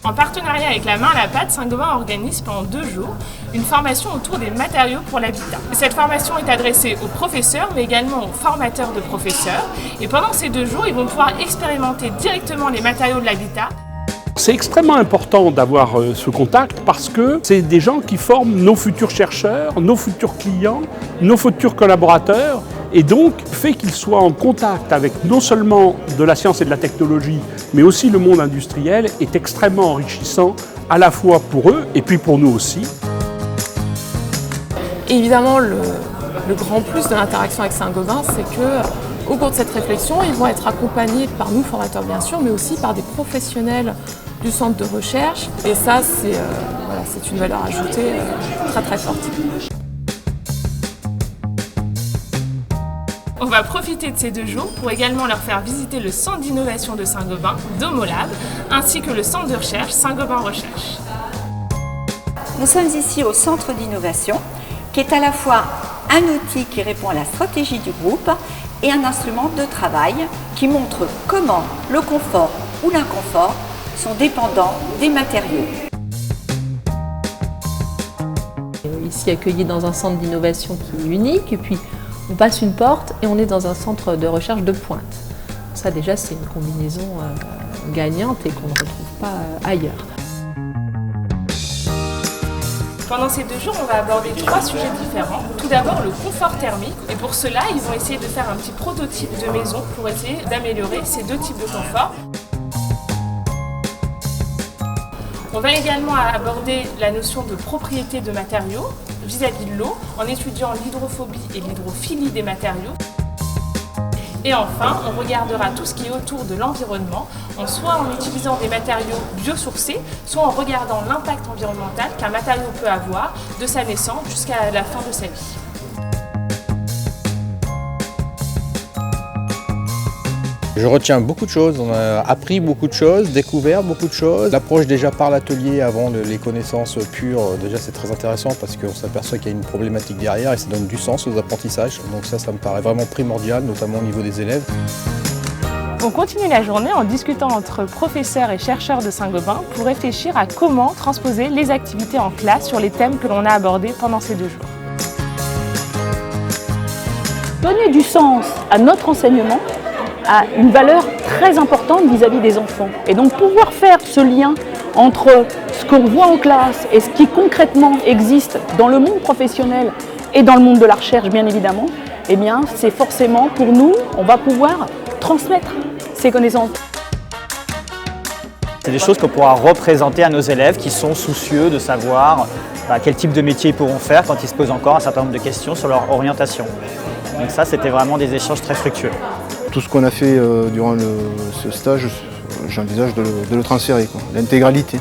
En partenariat avec la main à la pâte, Saint-Gobain organise pendant 2 jours une formation autour des matériaux pour l'habitat. Cette formation est adressée aux professeurs, mais également aux formateurs de professeurs. Et pendant ces 2 jours, ils vont pouvoir expérimenter directement les matériaux de l'habitat. C'est extrêmement important d'avoir ce contact parce que c'est des gens qui forment nos futurs chercheurs, nos futurs clients, nos futurs collaborateurs. Et donc, le fait qu'ils soient en contact avec non seulement de la science et de la technologie, mais aussi le monde industriel est extrêmement enrichissant, à la fois pour eux et puis pour nous aussi. Et évidemment, le grand plus de l'interaction avec Saint-Gobain, c'est qu'au cours de cette réflexion, ils vont être accompagnés par nous, formateurs bien sûr, mais aussi par des professionnels du centre de recherche. Et ça, c'est une valeur ajoutée très très forte. On va profiter de ces 2 jours pour également leur faire visiter le centre d'innovation de Saint-Gobain, Domolab, ainsi que le centre de recherche Saint-Gobain Recherche. Nous sommes ici au centre d'innovation, qui est à la fois un outil qui répond à la stratégie du groupe et un instrument de travail qui montre comment le confort ou l'inconfort sont dépendants des matériaux. Ici accueilli dans un centre d'innovation qui est unique, et puis on passe une porte et on est dans un centre de recherche de pointe. Ça déjà c'est une combinaison gagnante et qu'on ne retrouve pas ailleurs. Pendant ces 2 jours, on va aborder 3 sujets différents. Tout d'abord, le confort thermique. Et pour cela, ils vont essayer de faire un petit prototype de maison pour essayer d'améliorer ces 2 types de confort. On va également aborder la notion de propriété de matériaux vis-à-vis de l'eau, en étudiant l'hydrophobie et l'hydrophilie des matériaux. Et enfin, on regardera tout ce qui est autour de l'environnement, soit en utilisant des matériaux biosourcés, soit en regardant l'impact environnemental qu'un matériau peut avoir de sa naissance jusqu'à la fin de sa vie. Je retiens beaucoup de choses, on a appris beaucoup de choses, découvert beaucoup de choses. L'approche déjà par l'atelier avant les connaissances pures, déjà c'est très intéressant parce qu'on s'aperçoit qu'il y a une problématique derrière et ça donne du sens aux apprentissages. Donc ça me paraît vraiment primordial, notamment au niveau des élèves. On continue la journée en discutant entre professeurs et chercheurs de Saint-Gobain pour réfléchir à comment transposer les activités en classe sur les thèmes que l'on a abordés pendant ces 2 jours. Donner du sens à notre enseignement a une valeur très importante vis-à-vis des enfants. Et donc pouvoir faire ce lien entre ce qu'on voit en classe et ce qui concrètement existe dans le monde professionnel et dans le monde de la recherche bien évidemment, eh bien c'est forcément pour nous, on va pouvoir transmettre ces connaissances. C'est des choses qu'on pourra représenter à nos élèves qui sont soucieux de savoir quel type de métier ils pourront faire quand ils se posent encore un certain nombre de questions sur leur orientation. Donc ça, c'était vraiment des échanges très fructueux. Tout ce qu'on a fait durant ce stage, j'envisage de le transférer, l'intégralité.